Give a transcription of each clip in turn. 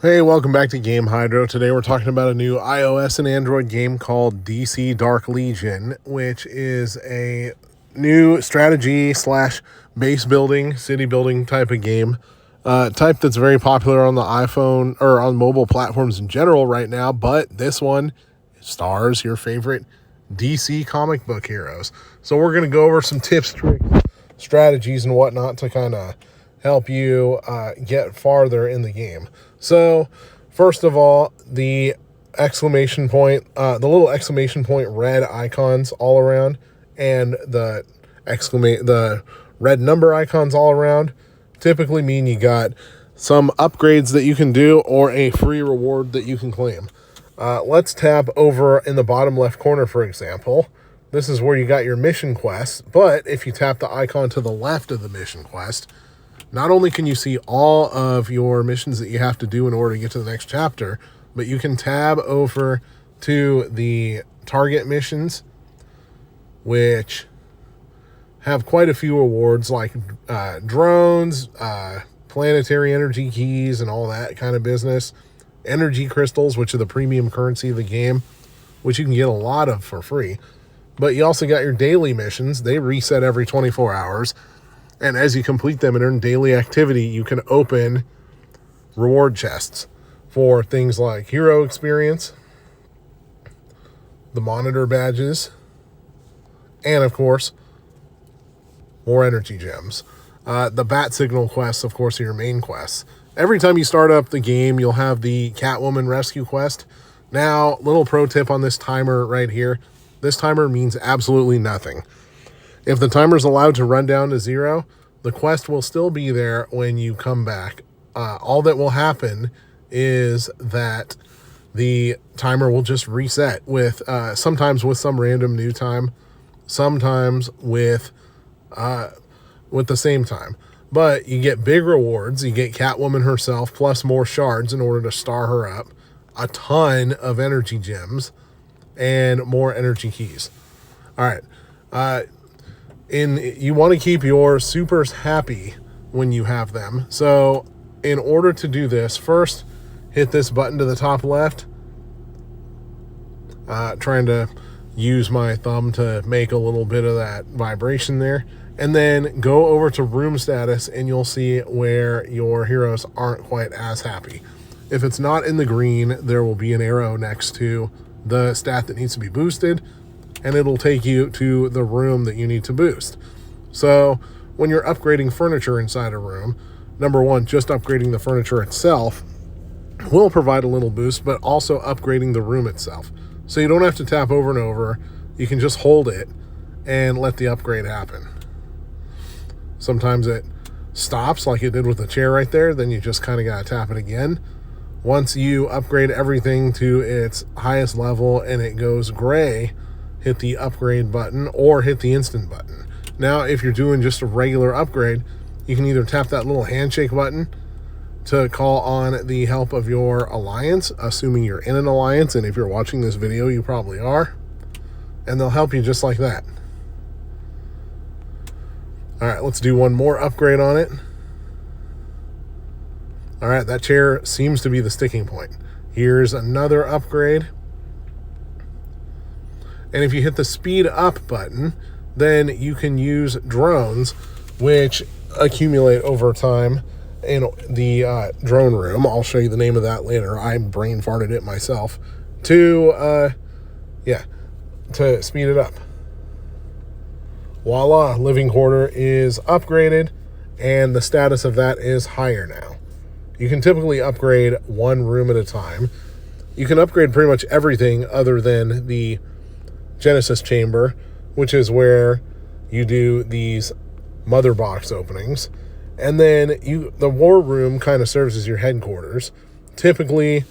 Hey, welcome back to Game Hydro. Today we're talking about a new iOS and Android game called DC Dark Legion, which is a new strategy slash base building, city building type of game. Type that's very popular on the iPhone or on mobile platforms in general right now, but this one stars your favorite DC comic book heroes. So we're going to go over some tips, tricks, strategies, and whatnot to kind of help you get farther in the game. So, first of all, the exclamation point, the little exclamation point red icons all around, and the red number icons all around typically mean you got some upgrades that you can do or a free reward that you can claim. Let's tap over in the bottom left corner, for example. This is where you got your mission quest, but if you tap the icon to the left of the mission quest, not only can you see all of your missions that you have to do in order to get to the next chapter, but you can tab over to the target missions, which have quite a few awards like drones, planetary energy keys, and all that kind of business. Energy crystals, which are the premium currency of the game, which you can get a lot of for free. But you also got your daily missions. They reset every 24 hours. And as you complete them and earn daily activity, you can open reward chests for things like hero experience, the monitor badges, and of course, more energy gems. The bat signal quests, of course, are your main quests. Every time you start up the game, you'll have the Catwoman rescue quest. Now, little pro tip on this timer right here. This timer means absolutely nothing. If the timer's allowed to run down to 0, the quest will still be there when you come back. All that will happen is that the timer will just reset with sometimes with some random new time, sometimes with the same time. But you get big rewards. You get Catwoman herself plus more shards in order to star her up, a ton of energy gems, and more energy keys. All right. You want to keep your supers happy when you have them. So in order to do this, first hit this button to the top left. Trying to use my thumb to make a little bit of that vibration there. And then go over to room status and you'll see where your heroes aren't quite as happy. If it's not in the green, there will be an arrow next to the stat that needs to be boosted, and it'll take you to the room that you need to boost. So when you're upgrading furniture inside a room, number one, just upgrading the furniture itself will provide a little boost, but also upgrading the room itself. So you don't have to tap over and over. You can just hold it and let the upgrade happen. Sometimes it stops like it did with the chair right there. Then you just kind of got to tap it again. Once you upgrade everything to its highest level and it goes gray, hit the upgrade button or hit the instant button. Now, if you're doing just a regular upgrade, you can either tap that little handshake button to call on the help of your alliance, assuming you're in an alliance, and if you're watching this video, you probably are, and they'll help you just like that. All right, let's do one more upgrade on it. All right, that chair seems to be the sticking point. Here's another upgrade. And if you hit the speed up button, then you can use drones, which accumulate over time in the drone room. I'll show you the name of that later. I brain farted it myself to speed it up. Voila, living quarter is upgraded, and the status of that is higher now. You can typically upgrade one room at a time. You can upgrade pretty much everything other than the Genesis chamber, which is where you do these mother box openings. And then the war room kind of serves as your headquarters. Typically,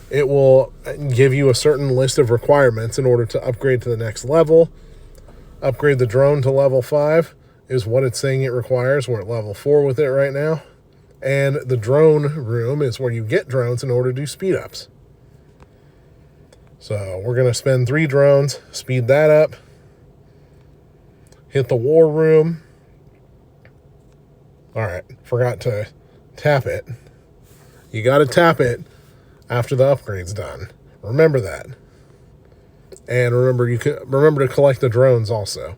it will give you a certain list of requirements in order to upgrade to the next level. Upgrade the drone to level 5 is what it's saying it requires. We're at level 4 with it right now. And the drone room is where you get drones in order to do speed ups. So we're going to spend 3 drones, speed that up, hit the war room. All right, forgot to tap it. You got to tap it after the upgrade's done. Remember that. And remember to collect the drones also.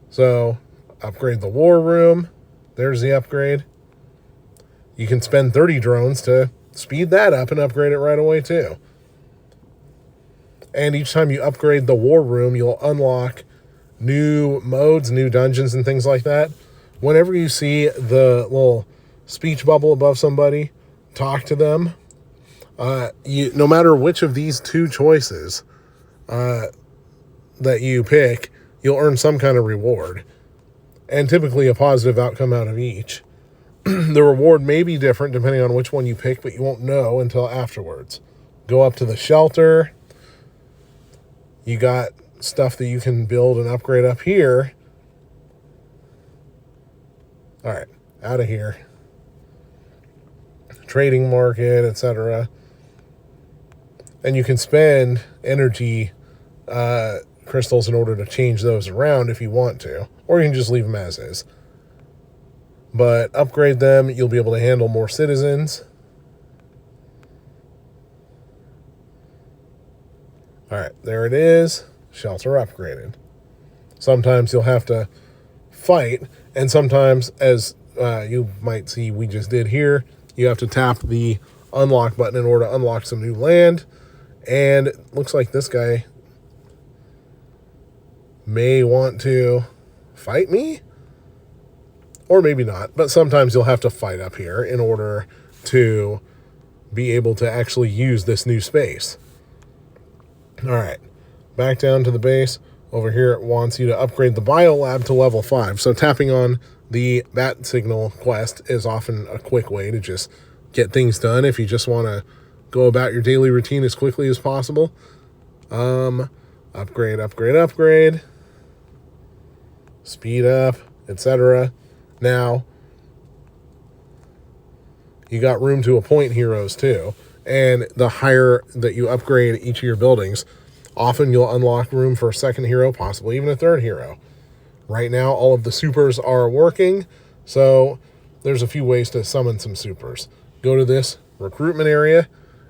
So, upgrade the war room. There's the upgrade. You can spend 30 drones to speed that up and upgrade it right away too. And each time you upgrade the war room, you'll unlock new modes, new dungeons, and things like that. Whenever you see the little speech bubble above somebody, talk to them. No matter which of these two choices that you pick, you'll earn some kind of reward, and typically a positive outcome out of each. The reward may be different depending on which one you pick, but you won't know until afterwards. Go up to the shelter. You got stuff that you can build and upgrade up here. All right, out of here. Trading market, etc. And you can spend energy crystals in order to change those around if you want to, or you can just leave them as is. But upgrade them, you'll be able to handle more citizens. All right, there it is. Shelter upgraded. Sometimes you'll have to fight, and sometimes, as you might see we just did here, you have to tap the unlock button in order to unlock some new land. And it looks like this guy may want to fight me, or maybe not, but sometimes you'll have to fight up here in order to be able to actually use this new space. All right, back down to the base. Over here, it wants you to upgrade the biolab to level 5. So tapping on the bat signal quest is often a quick way to just get things done if you just want to go about your daily routine as quickly as possible. Upgrade, upgrade, upgrade. Speed up, etc. Now, you got room to appoint heroes too. And the higher that you upgrade each of your buildings, often you'll unlock room for a second hero, possibly even a third hero. Right now, all of the supers are working, so there's a few ways to summon some supers. Go to this recruitment area,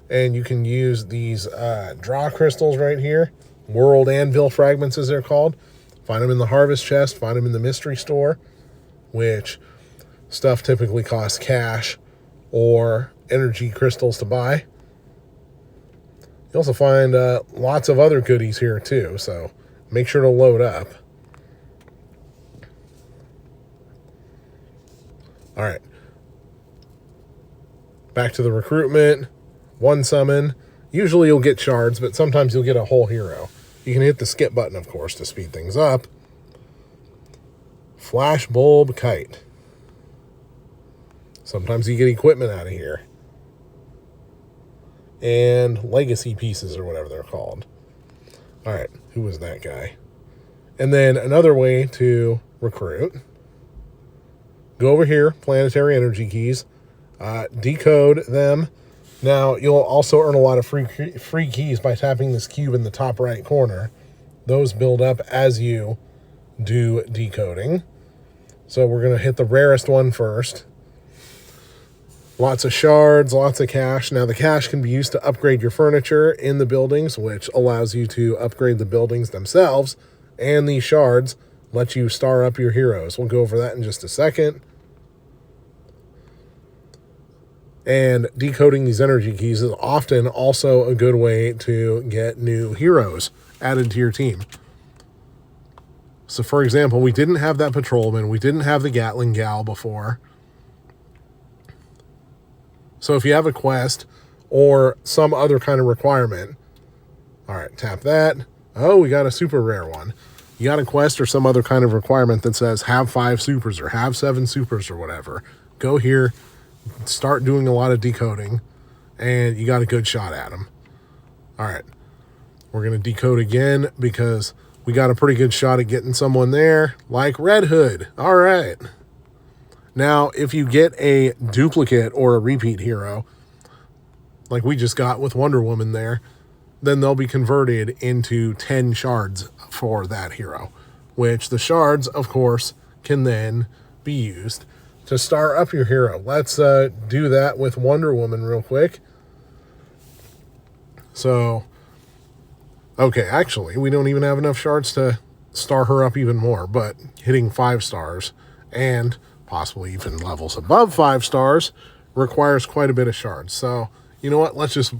and you can use these draw crystals right here. World Anvil fragments, as they're called. Find them in the harvest chest, find them in the mystery store, which stuff typically costs cash or energy crystals to buy. You also find lots of other goodies here too, so make sure to load up. All right. Back to the recruitment. One summon. Usually you'll get shards, but sometimes you'll get a whole hero. You can hit the skip button, of course, to speed things up. Flash bulb kite. Sometimes you get equipment out of here. And legacy pieces, or whatever they're called. All right, who was that guy? And then another way to recruit. Go over here, planetary energy keys. Decode them. Now, you'll also earn a lot of free keys by tapping this cube in the top right corner. Those build up as you do decoding. So we're going to hit the rarest one first. Lots of shards, lots of cash. Now, the cash can be used to upgrade your furniture in the buildings, which allows you to upgrade the buildings themselves. And these shards let you star up your heroes. We'll go over that in just a second. And decoding these energy keys is often also a good way to get new heroes added to your team. So, for example, we didn't have that patrolman. We didn't have the Gatling gal before. So if you have a quest or some other kind of requirement, all right, tap that. Oh, we got a super rare one. You got a quest or some other kind of requirement that says have 5 supers or have 7 supers or whatever. Go here, start doing a lot of decoding, and you got a good shot at them. All right, we're going to decode again because we got a pretty good shot at getting someone there, like Red Hood. All right. Now, if you get a duplicate or a repeat hero, like we just got with Wonder Woman there, then they'll be converted into 10 shards for that hero, which the shards, of course, can then be used to star up your hero. Let's do that with Wonder Woman real quick. So, okay, actually, we don't even have enough shards to star her up even more, but hitting 5 stars and possibly even levels above 5 stars requires quite a bit of shards. So, you know what? Let's just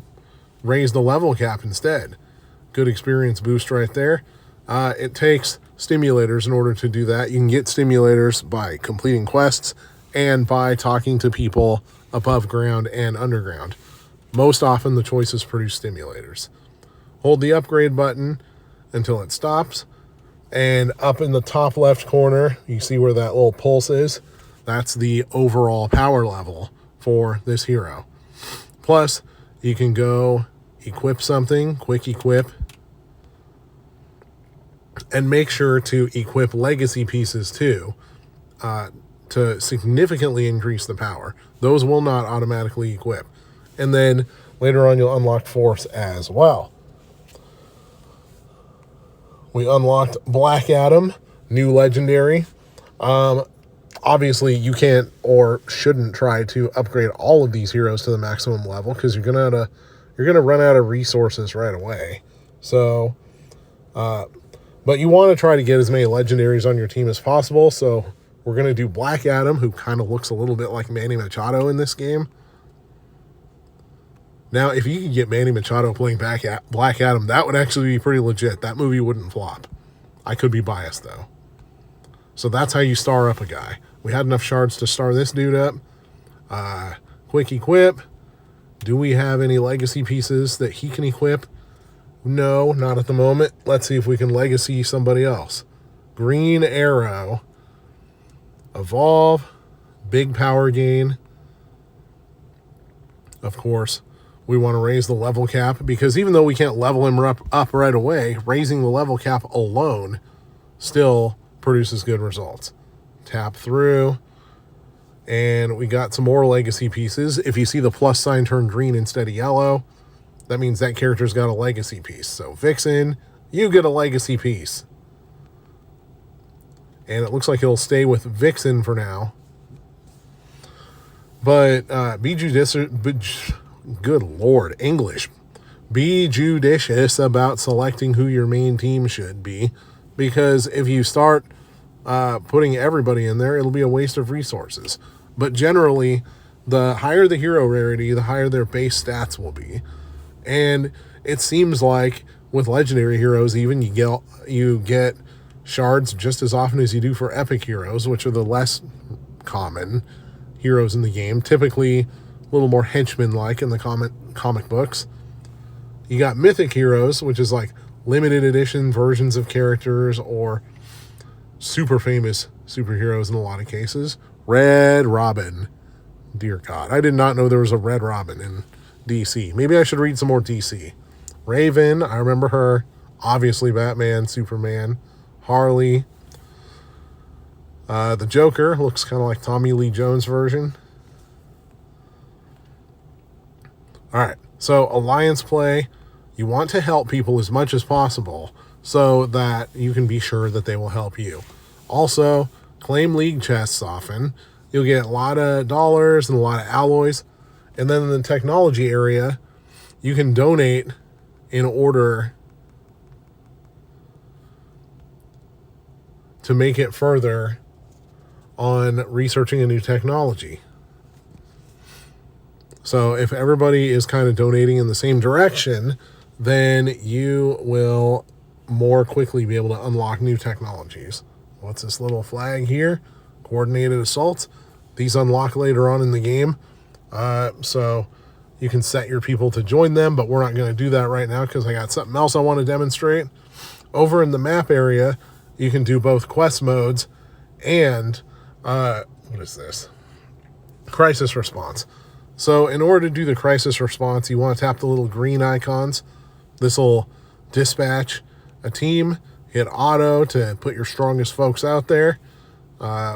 raise the level cap instead. Good experience boost right there. It takes stimulators in order to do that. You can get stimulators by completing quests and by talking to people above ground and underground. Most often the choices produce stimulators. Hold the upgrade button until it stops, and up in the top left corner you see where that little pulse is. That's the overall power level for this hero. Plus you can go equip something, quick equip, and make sure to equip legacy pieces too, to significantly increase the power. Those will not automatically equip. And then later on you'll unlock Force as well. We unlocked Black Adam, new legendary. Obviously you can't or shouldn't try to upgrade all of these heroes to the maximum level because you're gonna run out of resources right away. So but you want to try to get as many legendaries on your team as possible. So we're going to do Black Adam, who kind of looks a little bit like Manny Machado in this game. Now, if you could get Manny Machado playing Black Adam, that would actually be pretty legit. That movie wouldn't flop. I could be biased, though. So that's how you star up a guy. We had enough shards to star this dude up. Quick equip. Do we have any legacy pieces that he can equip? No, not at the moment. Let's see if we can legacy somebody else. Green Arrow. Evolve. Big power gain. Of course, we want to raise the level cap because even though we can't level him up right away, raising the level cap alone still produces good results. Tap through. And we got some more legacy pieces. If you see the plus sign turn green instead of yellow, that means that character's got a legacy piece. So Vixen, you get a legacy piece. And it looks like he'll stay with Vixen for now. But be judicious. Good Lord, English. Be judicious about selecting who your main team should be. Because if you start putting everybody in there, it'll be a waste of resources. But generally, the higher the hero rarity, the higher their base stats will be. And it seems like with legendary heroes, even you get shards just as often as you do for epic heroes, which are the less common heroes in the game. Typically a little more henchman-like in the comic books. You got mythic heroes, which is like limited edition versions of characters or super famous superheroes in a lot of cases. Red Robin. Dear God, I did not know there was a Red Robin in DC. Maybe I should read some more DC. Raven, I remember her. Obviously Batman, Superman, Harley. The Joker looks kind of like Tommy Lee Jones' version. All right, so alliance play. You want to help people as much as possible so that you can be sure that they will help you. Also, claim league chests often. You'll get a lot of dollars and a lot of alloys. And then in the technology area, you can donate in order to make it further on researching a new technology. So if everybody is kind of donating in the same direction, then you will more quickly be able to unlock new technologies. What's this little flag here? Coordinated assaults. These unlock later on in the game. So you can set your people to join them, but we're not going to do that right now because I got something else I want to demonstrate. Over in the map area, you can do both quest modes and, what is this? Crisis response. So in order to do the crisis response, you want to tap the little green icons. This will dispatch a team, hit auto to put your strongest folks out there.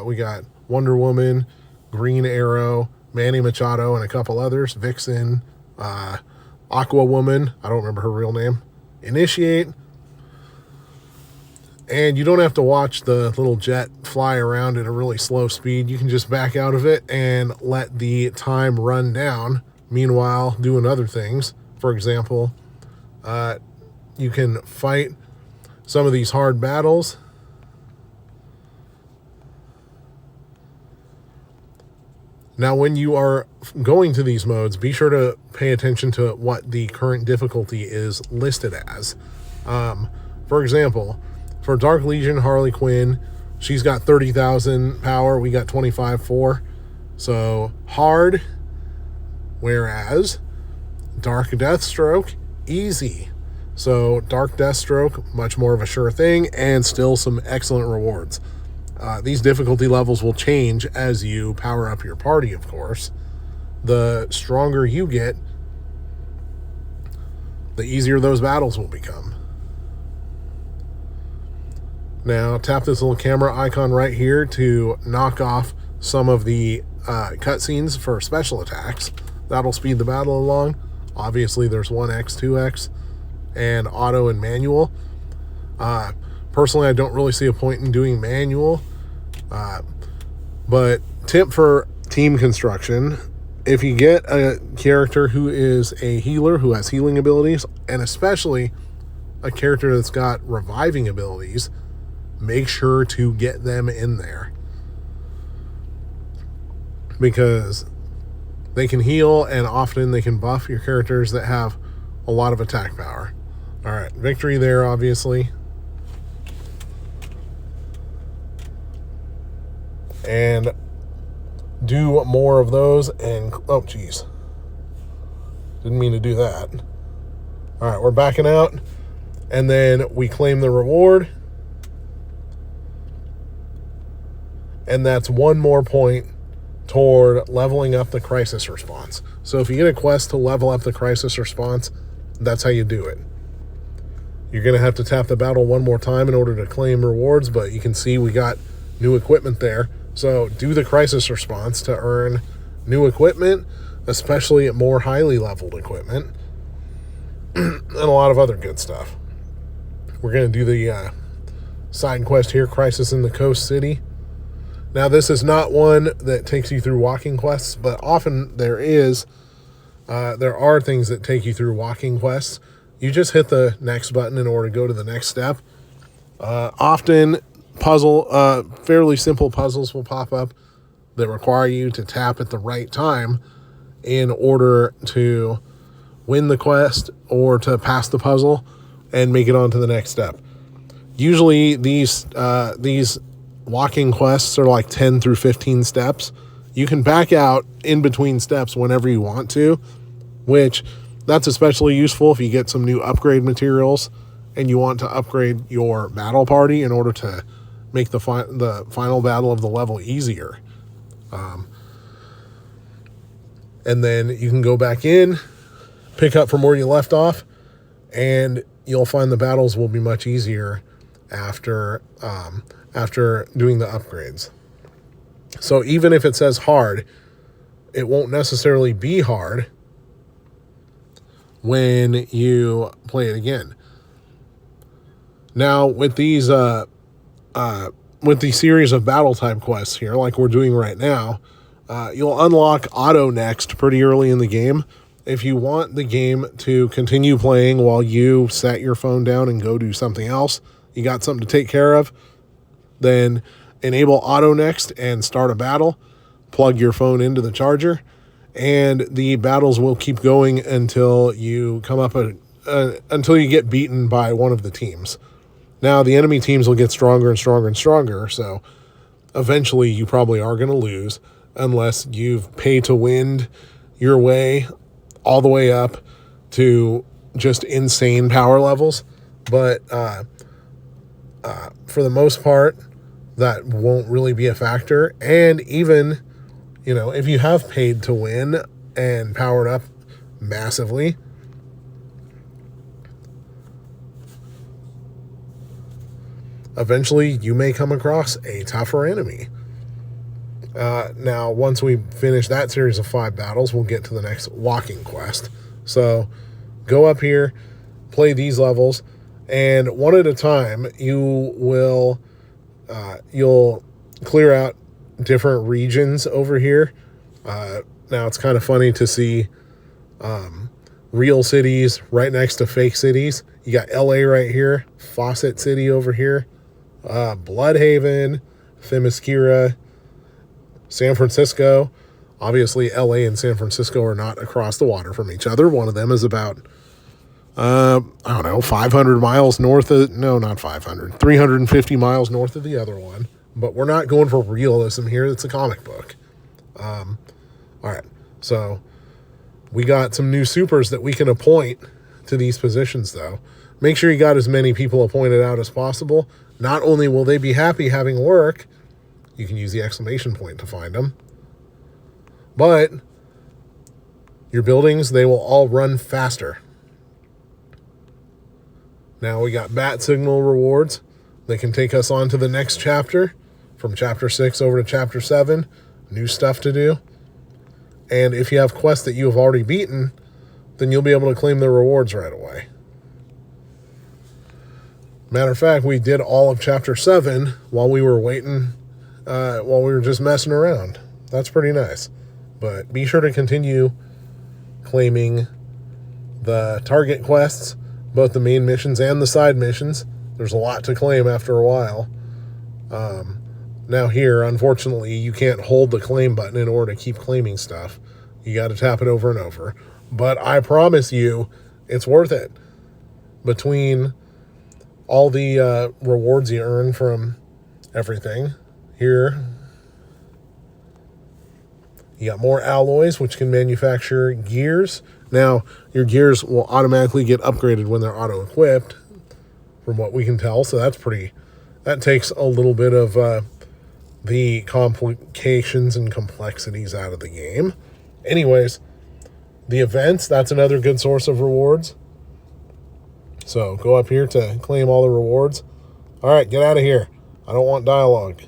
We got Wonder Woman, Green Arrow, Manny Machado, and a couple others. Vixen, Aqua Woman, I don't remember her real name. Initiate. And you don't have to watch the little jet fly around at a really slow speed. You can just back out of it and let the time run down. Meanwhile, doing other things. For example, You can fight some of these hard battles. Now, when you are going to these modes, be sure to pay attention to what the current difficulty is listed as. For example, for Dark Legion Harley Quinn, she's got 30,000 power. We got 25,400. So hard. Whereas Dark Deathstroke, easy. So Dark Deathstroke, much more of a sure thing, and still some excellent rewards. These difficulty levels will change as you power up your party, of course. The stronger you get, the easier those battles will become. Now, tap this little camera icon right here to knock off some of the cutscenes for special attacks. That'll speed the battle along. Obviously, there's 1x, 2x, and auto and manual. Personally, I don't really see a point in doing manual. But tip for team construction, if you get a character who is a healer, who has healing abilities, and especially a character that's got reviving abilities, make sure to get them in there. Because they can heal, and often they can buff your characters that have a lot of attack power. All right, victory there, obviously. And do more of those, and oh geez, didn't mean to do that. All right, we're backing out, and then we claim the reward, and that's one more point toward leveling up the crisis response. So if you get a quest to level up the crisis response, that's how you do it. You're going to have to tap the battle one more time in order to claim rewards, but you can see we got new equipment there. So do the crisis response to earn new equipment, especially more highly leveled equipment, and a lot of other good stuff. We're going to do the side quest here, Crisis in the Coast City. Now, this is not one that takes you through walking quests, but often there are things that take you through walking quests. You just hit the next button in order to go to the next step. Often, fairly simple puzzles will pop up that require you to tap at the right time in order to win the quest or to pass the puzzle and make it on to the next step. Usually, these walking quests are like 10 through 15 steps. You can back out in between steps whenever you want to, which that's especially useful if you get some new upgrade materials and you want to upgrade your battle party in order to make the final battle of the level easier. And then you can go back in, pick up from where you left off, and you'll find the battles will be much easier after doing the upgrades. So even if it says hard, it won't necessarily be hard when you play it again. Now, with these series of battle type quests here, like we're doing right now, you'll unlock auto next pretty early in the game. If you want the game to continue playing while you set your phone down and go do something else, you got something to take care of, then enable auto next and start a battle. Plug your phone into the charger, and the battles will keep going until you until you get beaten by one of the teams. Now, the enemy teams will get stronger and stronger and stronger, so eventually you probably are going to lose unless you've pay to win your way all the way up to just insane power levels. But for the most part, that won't really be a factor. And even, if you have paid to win and powered up massively, eventually you may come across a tougher enemy. Now, once we finish that series of 5 battles, we'll get to the next walking quest. So go up here, play these levels, and one at a time, you'll clear out different regions over here. Now, it's kind of funny to see real cities right next to fake cities. You got LA right here, Fawcett City over here, Bloodhaven, Themyscira, San Francisco. Obviously, LA and San Francisco are not across the water from each other. One of them is about, 500 miles north of, no, not 500, 350 miles north of the other one. But we're not going for realism here. It's a comic book. All right. So we got some new supers that we can appoint to these positions, though. Make sure you got as many people appointed out as possible. Not only will they be happy having work, you can use the exclamation point to find them, but your buildings, they will all run faster. Now we got bat signal rewards that can take us on to the next chapter. From chapter 6 over to chapter 7, new stuff to do. And if you have quests that you have already beaten, then you'll be able to claim the rewards right away. Matter of fact, we did all of chapter 7 while we were waiting, while we were just messing around. That's pretty nice. But be sure to continue claiming the target quests, both the main missions and the side missions. There's a lot to claim after a while. Now here, unfortunately, you can't hold the claim button in order to keep claiming stuff. You got to tap it over and over. But I promise you, it's worth it. Between all the rewards you earn from everything, here you got more alloys, which can manufacture gears. Now, your gears will automatically get upgraded when they're auto-equipped, from what we can tell. So that takes a little bit of the complications and complexities out of the game. Anyways, the events, that's another good source of rewards. So go up here to claim all the rewards. All right, get out of here. I don't want dialogue.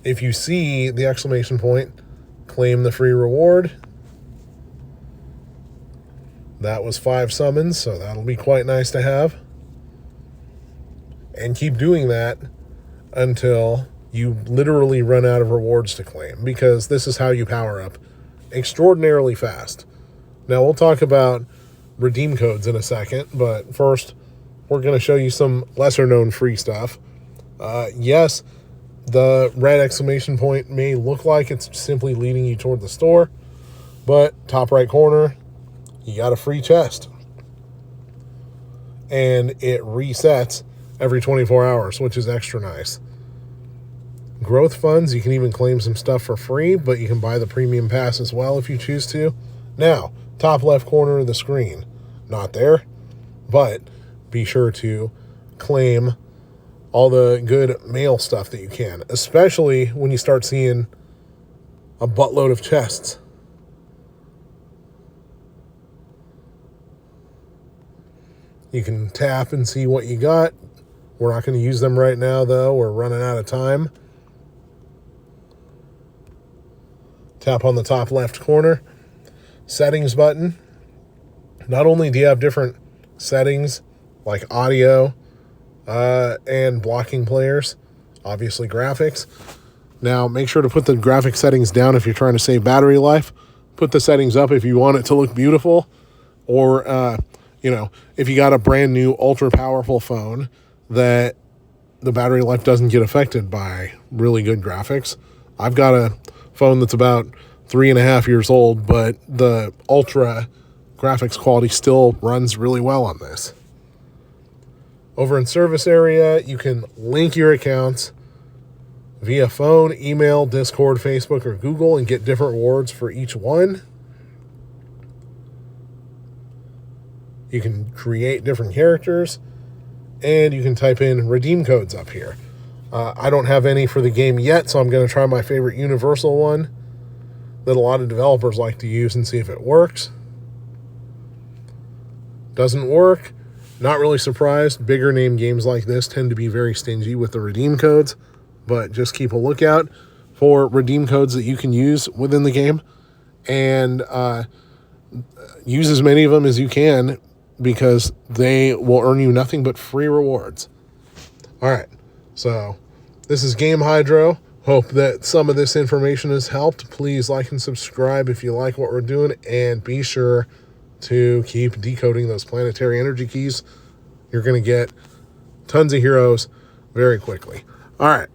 If you see the exclamation point, claim the free reward. That was 5 summons, so that'll be quite nice to have. And keep doing that until you literally run out of rewards to claim, because this is how you power up extraordinarily fast. Now, we'll talk about redeem codes in a second, but first, we're going to show you some lesser-known free stuff. Yes, the red exclamation point may look like it's simply leading you toward the store, but top right corner, you got a free chest. And it resets every 24 hours, which is extra nice. Growth funds, you can even claim some stuff for free, but you can buy the premium pass as well if you choose to. Now, top left corner of the screen, not there, but be sure to claim all the good mail stuff that you can, especially when you start seeing a buttload of chests. You can tap and see what you got. We're not going to use them right now, though. We're running out of time. Tap on the top left corner. Settings button. Not only do you have different settings, like audio and blocking players, obviously graphics. Now, make sure to put the graphic settings down if you're trying to save battery life. Put the settings up if you want it to look beautiful. Or, if you got a brand new ultra powerful phone that the battery life doesn't get affected by really good graphics. I've got a phone that's about 3.5 years old, but the ultra graphics quality still runs really well on this. Over in service area, you can link your accounts via phone, email, Discord, Facebook, or Google and get different rewards for each one. You can create different characters, and you can type in redeem codes up here. I don't have any for the game yet, so I'm going to try my favorite universal one that a lot of developers like to use and see if it works. Doesn't work. Not really surprised. Bigger name games like this tend to be very stingy with the redeem codes, but just keep a lookout for redeem codes that you can use within the game, and use as many of them as you can, because they will earn you nothing but free rewards. All right, so this is Game Hydro. Hope that some of this information has helped. Please like and subscribe if you like what we're doing, and be sure to keep decoding those planetary energy keys. You're going to get tons of heroes very quickly. All right.